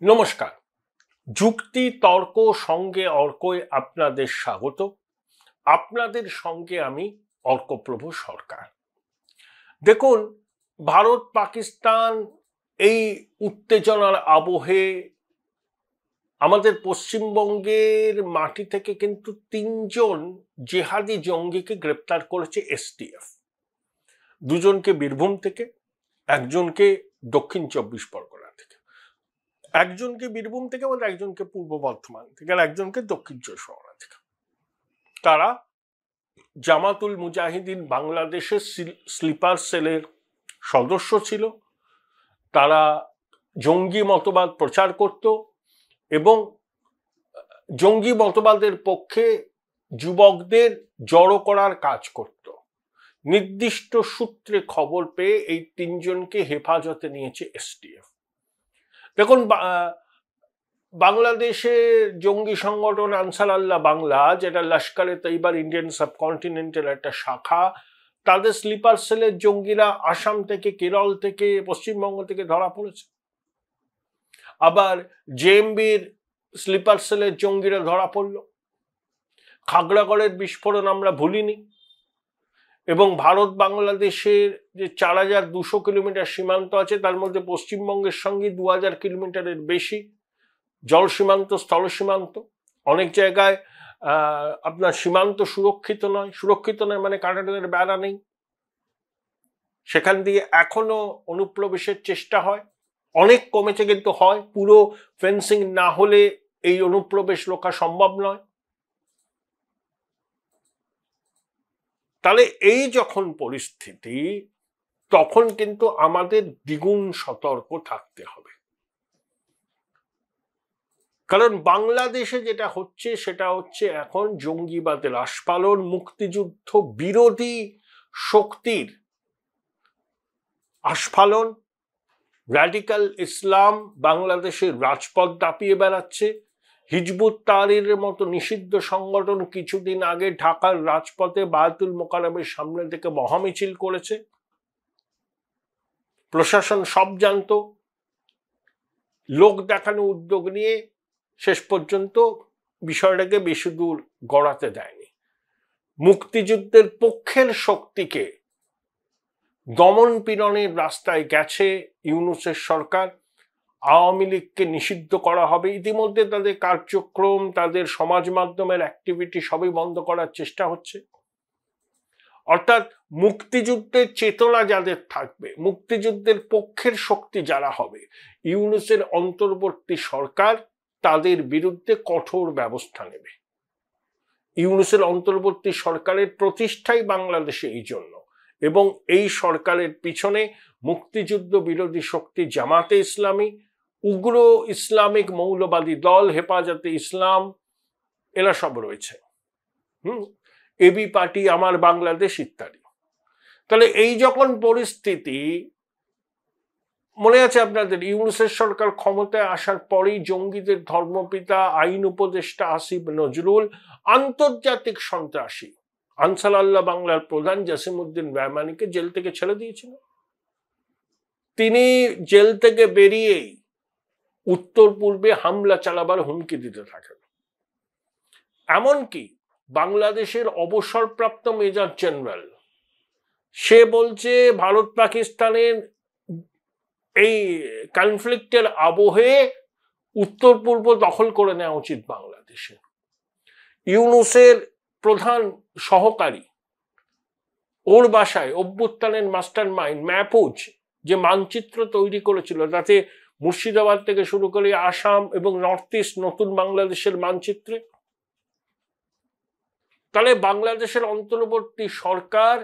নমস্কার। যুক্তি তর্ক সঙ্গে অর্কয় আপনাদের স্বাগত। আপনাদের সঙ্গে আমি অর্কপ্রভ সরকার। দেখুন, ভারত পাকিস্তান এই উত্তেজনার আবহে আমাদের পশ্চিমবঙ্গের মাটি থেকে কিন্তু ৩জন জেহাদি জঙ্গিকে গ্রেপ্তার করেছে এসটিএফ। দুজনকে বীরভূম থেকে, একজনকে দক্ষিণ ২৪ পরগনা থেকে। একজনকে বীরভূম থেকে এবং একজনকে পূর্ব বর্ধমান থেকে, আর একজনকে দক্ষিণ ২৪ পরগনা থেকে। তারা জামাতুল মুজাহিদিন বাংলাদেশের স্লিপার সেলের সদস্য ছিল। তারা জঙ্গি মতবাদ প্রচার করত এবং জঙ্গি মতবাদের পক্ষে যুবকদের জড়ো করার কাজ করত। নির্দিষ্ট সূত্রে খবর পেয়ে এই ৩জনকে হেফাজতে নিয়েছে এসটিএফ। দেখুন, বাংলাদেশে জঙ্গি সংগঠন আনসার আল্লাহ বাংলা, যেটা লস্করে তৈবার ইন্ডিয়ান সাবকন্টিনেন্টের একটা শাখা, তাদের স্লিপার সেলের জঙ্গিরা আসাম থেকে, কেরল থেকে, পশ্চিমবঙ্গ থেকে ধরা পড়েছে। আবার জেএমবির স্লিপার সেলের জঙ্গিরা ধরা পড়ল। খাগড়াগড়ের বিস্ফোরণ আমরা ভুলিনি। এবং ভারত বাংলাদেশের যে ৪,২০০ কিলোমিটার সীমান্ত আছে, তার মধ্যে পশ্চিমবঙ্গের সঙ্গে ২,০০০ কিলোমিটারের বেশি জল সীমান্ত, স্থল সীমান্ত। অনেক জায়গায় আপনার সীমান্ত সুরক্ষিত নয়। সুরক্ষিত নয় মানে কাঁটাতারের বেড়া নেই, সেখান দিয়ে এখনো অনুপ্রবেশের চেষ্টা হয়। অনেক কমেছে, কিন্তু হয়। পুরো ফেন্সিং না হলে এই অনুপ্রবেশ রোকা সম্ভব নয়। তাহলে এই যখন পরিস্থিতি, তখন কিন্তু আমাদের দ্বিগুণ সতর্ক থাকতে হবে। কারণ বাংলাদেশে যেটা হচ্ছে সেটা হচ্ছে এখন জঙ্গিবাদের আস্ফালন, মুক্তিযুদ্ধ বিরোধী শক্তির আস্ফালন। র্যাডিক্যাল ইসলাম বাংলাদেশের রাজপথ দাপিয়ে বেড়াচ্ছে। হিজবুত তাহরীরের মতো নিষিদ্ধ সংগঠন কিছুদিন আগে ঢাকার রাজপথে বায়তুল মোকাররমের সামনে থেকে মহামিছিল করেছে। প্রশাসন সব জানত, লোক দেখানো উদ্যোগ নিয়ে শেষ পর্যন্ত বিষয়টাকে বেশি দূর গড়াতে দেয়নি। মুক্তিযুদ্ধের পক্ষের শক্তিকে দমন পীড়নের রাস্তায় গেছে ইউনূসের সরকার। আওয়ামী লীগকে নিষিদ্ধ করা হবে। ইতিমধ্যে তাদের কার্যক্রম, তাদের সমাজ মাধ্যমের অ্যাক্টিভিটি সবই বন্ধ করার চেষ্টা হচ্ছে। অর্থাৎ মুক্তিযুদ্ধের চেতনা যাদের থাকবে, মুক্তিযুদ্ধের পক্ষের শক্তি যারা হবে, ইউনূসের অন্তর্বর্তী সরকার তাদের বিরুদ্ধে কঠোর ব্যবস্থা নেবে। ইউনূসের অন্তর্বর্তী সরকারের প্রতিষ্ঠাই বাংলাদেশে এই জন্য, এবং এই সরকারের পিছনে মুক্তিযুদ্ধ বিরোধী শক্তি জামাতে ইসলামী, উগ্র ইসলামিক মৌলবাদী দল হেফাজতে ইসলাম, এরা সব রয়েছে। এবি পার্টি, আমার বাংলাদেশ ইত্যাদি। তাহলে এই যখন পরিস্থিতি, মনে আছে আপনাদের, ইউনূসের সরকার ক্ষমতায় আসার পরেই জঙ্গিদের ধর্মপিতা, আইন উপদেষ্টা আসিফ নজরুল আন্তর্জাতিক সন্ত্রাসী আনসার আল্লাহ বাংলার প্রধান জসিমউদ্দিন রহমানিকে জেল থেকে ছেড়ে দিয়েছিল। তিনি জেল থেকে বেরিয়েই উত্তর পূর্বে হামলা চালাবার হুমকি দিতে থাকেন। এমনকি বাংলাদেশের অবসরপ্রাপ্ত মেজর জেনারেল, সে বলছে ভারত পাকিস্তানের এই কনফ্লিক্টের আবহে উত্তর পূর্ব দখল করে নেওয়া উচিত বাংলাদেশে। ইউনূসের প্রধান সহকারী, ওর বাসায় অভ্যুত্থানের মাস্টার মাইন্ড মাহফুজ যে মানচিত্র তৈরি করেছিল, তাতে মুর্শিদাবাদ থেকে শুরু করে আসাম এবং নর্থ ইস্ট নতুন বাংলাদেশের মানচিত্রে। তাহলে বাংলাদেশের অন্তর্বর্তী সরকার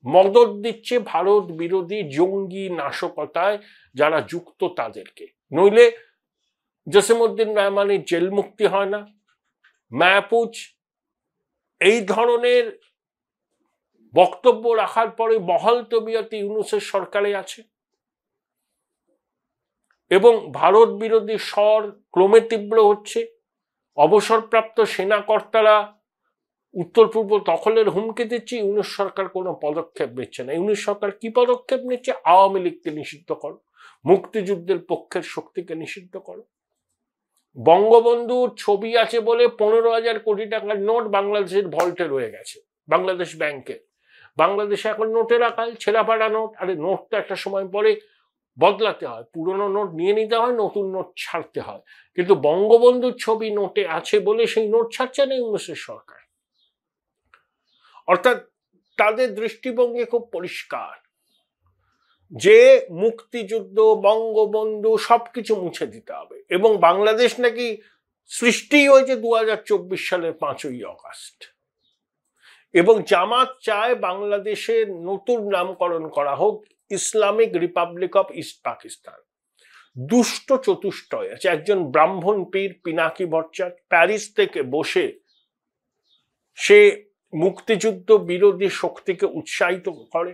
মদত দিচ্ছে ভারত বিরোধী জঙ্গি নাশকতায় যারা যুক্ত তাদেরকে। নইলে জসিমউদ্দিন রহমানের জেল মুক্তি হয় না। মাহফুজ এই ধরনের বক্তব্য রাখার পরে বহাল তবিয়তে ইউনূসের সরকারে আছে, এবং ভারত বিরোধী স্বর ক্রমে তীব্র হচ্ছে। অবসরপ্রাপ্ত সেনাকর্তারা উত্তর পূর্ব দখলের হুমকি দিচ্ছে, ইউনূস সরকার কোনো পদক্ষেপ নিচ্ছে না। ইউনূস সরকার কি পদক্ষেপ নিচ্ছে? আওয়ামী লীগকে নিষিদ্ধ করো, মুক্তিযুদ্ধের পক্ষের শক্তিকে নিষিদ্ধ করো। বঙ্গবন্ধুর ছবি আছে বলে 15,000 কোটি টাকার নোট বাংলাদেশের ভল্টে রয়ে গেছে, বাংলাদেশ ব্যাংকে। বাংলাদেশে এখন নোটের আকাল, ছেঁড়াফাড়া নোট। আরে নোট তো একটা সময় পরে বদলাতে হয়, পুরনো নোট নিয়ে নিতে হয়, নতুন নোট ছাড়তে হয়। কিন্তু বঙ্গবন্ধুর ছবি নোটে আছে বলে সেই নোট ছাড়ছে না ইউনূসের সরকার। অর্থাৎ তাদের দৃষ্টিভঙ্গি খুব পরিষ্কার যে মুক্তিযুদ্ধ, বঙ্গবন্ধু সবকিছু মুছে দিতে হবে। এবং বাংলাদেশ নাকি সৃষ্টি হয়েছে 2024 সালের 5ই আগস্ট। এবং জামাত চায় বাংলাদেশের নতুন নামকরণ করা হোক Islamic Republic of east Pakistan. দুষ্ট চতুষ্টয় আছে। একজন ব্রাহ্মণ পীর পিনাকি ভট্টাচার্য প্যারিস থেকে বসে সে মুক্তিযুদ্ধ বিরোধী শক্তিকে উৎসাহিত করে।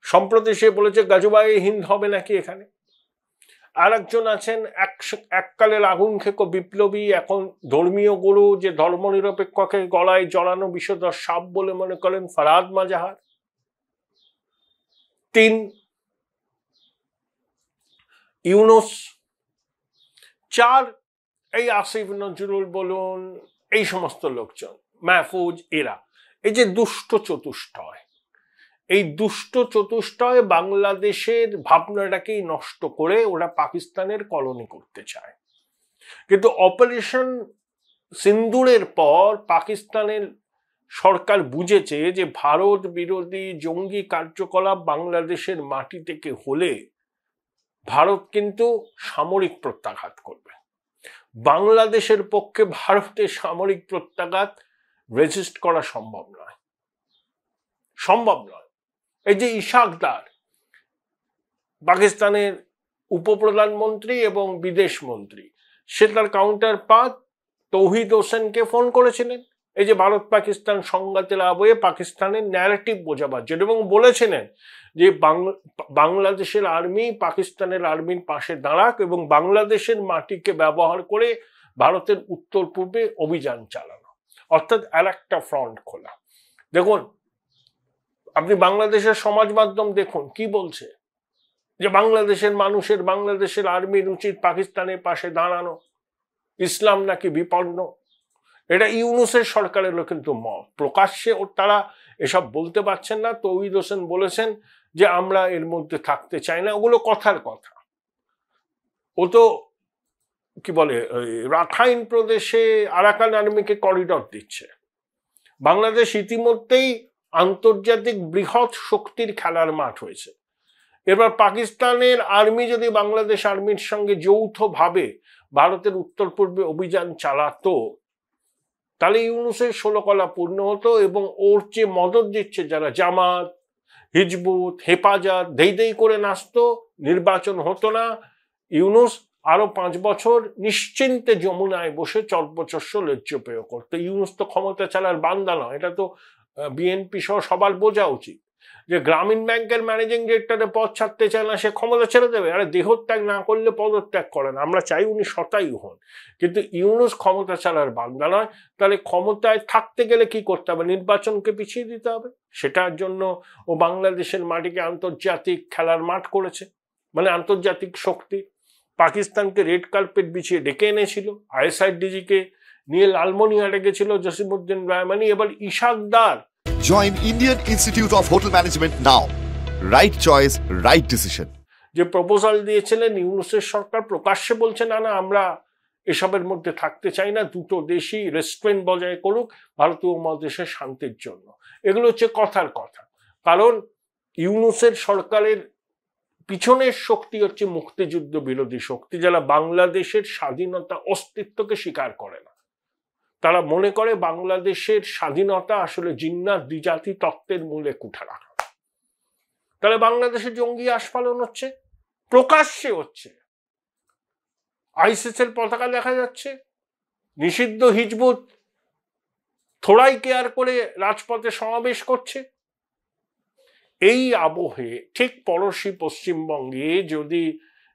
সম্প্রতি সে বলেছে গাজোবাই হিন্দ হবে নাকি এখানে। আর একজন আছেন এককালের আগুন খেকো বিপ্লবী, এখন ধর্মীয় গুরু, যে ধর্মনিরপেক্ষকে গলায় জড়ানো বিষধর সাপ বলে মনে করেন, ফরহাদ মাজাহার। 3 ইউনূস। 4 এই আসিফ নজরুল বলুন, এই সমস্ত লোকজন, মাহফুজ, এরা। এই যে দুষ্ট চতুষ্টয়, এই দুষ্ট চতুষ্টয় বাংলাদেশের ভাবনাটাকেই নষ্ট করে ওরা পাকিস্তানের কলোনি করতে চায়। কিন্তু অপারেশন সিন্দুরের পর পাকিস্তানের সরকার বুঝেছে যে ভারত বিরোধী জঙ্গি কার্যকলাপ বাংলাদেশের মাটি থেকে হলে ভারত কিন্তু সামরিক প্রত্যাঘাত করবে। বাংলাদেশের পক্ষে ভারতের সামরিক প্রত্যাঘাত রেজিস্ট করা সম্ভব নয়। এই যে ইশাক দার, পাকিস্তানের উপপ্রধানমন্ত্রী এবং বিদেশ মন্ত্রী, সে তার কাউন্টার পার্ট তৌহিদ হোসেনকে ফোন করেছিলেন এই যে ভারত পাকিস্তান সংঘাতের আবহে পাকিস্তানের ন্যারেটিভ বোঝাবার জন্য, এবং বলেছিলেন যে বাংলাদেশের আর্মি পাকিস্তানের আর্মির পাশে দাঁড়াক এবং বাংলাদেশের মাটিকে ব্যবহার করে ভারতের উত্তর পূর্বে অভিযান চালানো, অর্থাৎ আর একটা ফ্রন্ট খোলা। দেখুন, আপনি বাংলাদেশের সমাজ মাধ্যম দেখুন কি বলছে, যে বাংলাদেশের মানুষের, বাংলাদেশের আর্মির উচিত পাকিস্তানের পাশে দাঁড়ানো, ইসলাম নাকি বিপন্ন। এটা ইউনূসের সরকারেরও কিন্তু মত। প্রকাশ্যে তারা এসব বলতে পারছেন না। তৌহিদ হোসেন বলেছেন যে আমরা এর মধ্যে থাকতে চাই না। ওগুলো কথার কথা। ও তো কি বলে, রাখাইন প্রদেশে আরাকান আর্মিকে করিডর দিচ্ছে। বাংলাদেশ ইতিমধ্যেই আন্তর্জাতিক বৃহৎ শক্তির খেলার মাঠ হয়েছে। এবার পাকিস্তানের আর্মি যদি বাংলাদেশ আর্মির সঙ্গে যৌথভাবে ভারতের উত্তর পূর্বে অভিযান চালাতো, তাহলে ইউনূসের 16 কলা পূর্ণ হতো এবং ওর যে মদত দিচ্ছে যারা, জামাত, হিজবুত, হেফাজত, দেই করে নাচতো, নির্বাচন হতো না। ইউনূস আরো 5 বছর নিশ্চিন্তে যমুনায় বসে চর্বচস্য লেজ্জপেয় করতো। ইউনূস তো ক্ষমতা চালার বান্দা নয়, এটা তো বিএনপি সহ সবার বোঝা উচিত। যে গ্রামীণ ব্যাংকের ম্যানেজিং ডিরেক্টরের পদ ছাড়তে চায় না, সে ক্ষমতা ছেড়ে দেবে? আরে দেহত্যাগ না করলে পদত্যাগ করেন, আমরা চাই উনি শতায়ু হন। কিন্তু ইউনূস ক্ষমতা চালার বান্দা নয়। তাহলে ক্ষমতায় থাকতে গেলে কি করতে হবে? নির্বাচনকে পিছিয়ে দিতে হবে। সেটার জন্য ও বাংলাদেশের মাটিকে আন্তর্জাতিক খেলার মাঠ করেছে, মানে আন্তর্জাতিক শক্তি। পাকিস্তানকে রেড কার্পেট বিছিয়ে ডেকে এনেছিল, ISIDG-কে নিয়ে লালমনিরহাটে গেছিল জসিমউদ্দিন রায়মানি। এবার ইশাক দার। Join Indian Institute of Hotel Management now. Right choice, right decision. যে প্রপোজাল দিয়েছিলেন ইউনূসের সরকার, প্রকাশ্যে বলছে না, আমরা এসবের মধ্যে থাকতে চাই না, দুটো দেশই রেস্টুরেন্ট বজায় করুক ভারতীয় উপমহাদেশের শান্তির জন্য। এগুলো হচ্ছে কথার কথা। কারণ ইউনূসের সরকারের পিছনের শক্তি হচ্ছে মুক্তিযুদ্ধ বিরোধী শক্তি, যারা বাংলাদেশের স্বাধীনতা অস্তিত্বকে স্বীকার করে না। তারা মনে করে বাংলাদেশের স্বাধীনতা আসলে জিন্নাত দ্বিজাতি তত্ত্বের মূলে কুঠা রাখা। তাহলে বাংলাদেশে জঙ্গি আস্ফালন হচ্ছে, প্রকাশ্যে হচ্ছে। ISIS-এর পতাকা দেখা যাচ্ছে, নিষিদ্ধ হিজবুত থোড়াই কেয়ার করে রাজপথে সমাবেশ করছে। এই আবহে ঠিক পড়শি পশ্চিমবঙ্গে যদি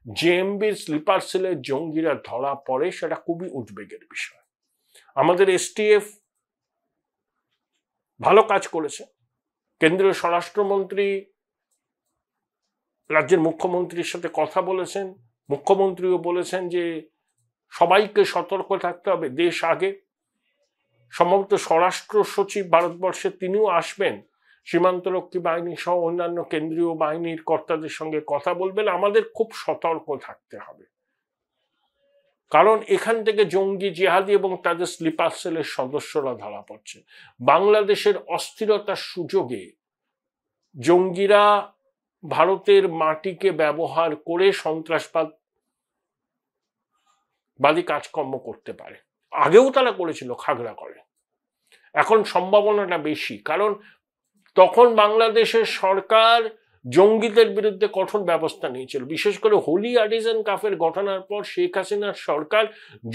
জেএমবির স্লিপার সেলের জঙ্গিরা ধরা পড়ে, সেটা খুবই উদ্বেগের বিষয়। আমাদের STF ভালো কাজ করেছে। কেন্দ্রীয় স্বরাষ্ট্রমন্ত্রী রাজ্যের মুখ্যমন্ত্রীর সাথে কথা বলেছেন, মুখ্যমন্ত্রীও বলেছেন যে সবাইকে সতর্ক থাকতে হবে। দেশ আগে। সম্ভবত স্বরাষ্ট্র সচিব ভারতবর্ষে তিনিও আসবেন, সীমান্তরক্ষী বাহিনী সহ অন্যান্য কেন্দ্রীয় বাহিনীর কর্তাদের সঙ্গে কথা বলবেন। আমাদের খুব সতর্ক থাকতে হবে, কারণ এখান থেকে জঙ্গি, জিহাদি এবং তাদের স্লিপার সেলের সদস্যরা ধরা পড়ছে। বাংলাদেশের অস্থিরতার সুযোগে জঙ্গিরা ভারতের মাটিকে ব্যবহার করে সন্ত্রাসবাদী কাজকর্ম করতে পারে। আগেও তারা করেছিল খাগড়া করে, এখন সম্ভাবনাটা বেশি, কারণ তখন বাংলাদেশের সরকার জঙ্গিদের বিরুদ্ধে কঠোর ব্যবস্থা নিয়েছিল। বিশেষ করে হোলি আর্টিজান কাফের ঘটনার পর শেখ হাসিনার সরকার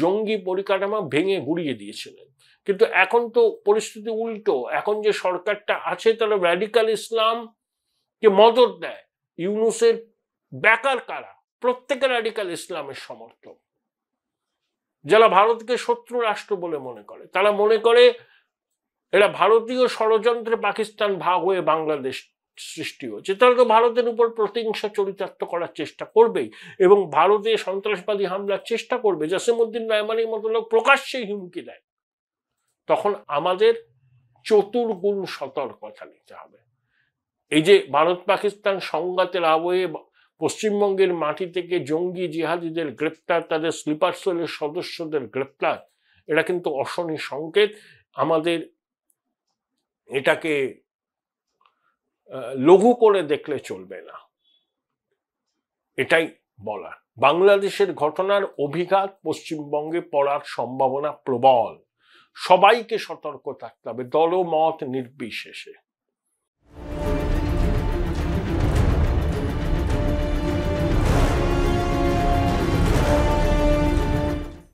জঙ্গি পরিকাঠামো ভেঙে গুড়িয়ে দিয়েছিলেন। কিন্তু এখন তো পরিস্থিতি উল্টো। এখন যে সরকারটা আছে তারা র্যাডিক্যাল ইসলামকে মদত দেয়। ইউনূসের ব্যাকার কারা? প্রত্যেকে র্যাডিক্যাল ইসলামের সমর্থক, যারা ভারতকে শত্রু রাষ্ট্র বলে মনে করে। তারা মনে করে এরা ভারতীয় ষড়যন্ত্রে পাকিস্তান ভাগ হয়ে বাংলাদেশ সৃষ্টি হয়েছে। তারা তো ভারতের উপর প্রতিহিংসা চরিতার্থ করার চেষ্টা করবেই এবং ভারতে সন্ত্রাসবাদী হামলার চেষ্টা করবে। জসিমউদ্দিন রহমানের মতো লোক প্রকাশ্যেই হুমকি দেয়। তখন আমাদের চতুর্গুণ সতর্কতা নিতে হবে। এই যে ভারত পাকিস্তান সংঘাতের আবহে পশ্চিমবঙ্গের মাটি থেকে জঙ্গি জিহাদিদের গ্রেপ্তার, তাদের স্লিপার সেলের সদস্যদের গ্রেপ্তার, এটা কিন্তু অশনি সংকেত। আমাদের এটাকে লঘু করে দেখলে চলবে না, এটাই বলার। বাংলাদেশের ঘটনার অভিঘাত পশ্চিমবঙ্গে পড়ার সম্ভাবনা প্রবল। সবাইকে সতর্ক থাকতে হবে, দলমত নির্বিশেষে।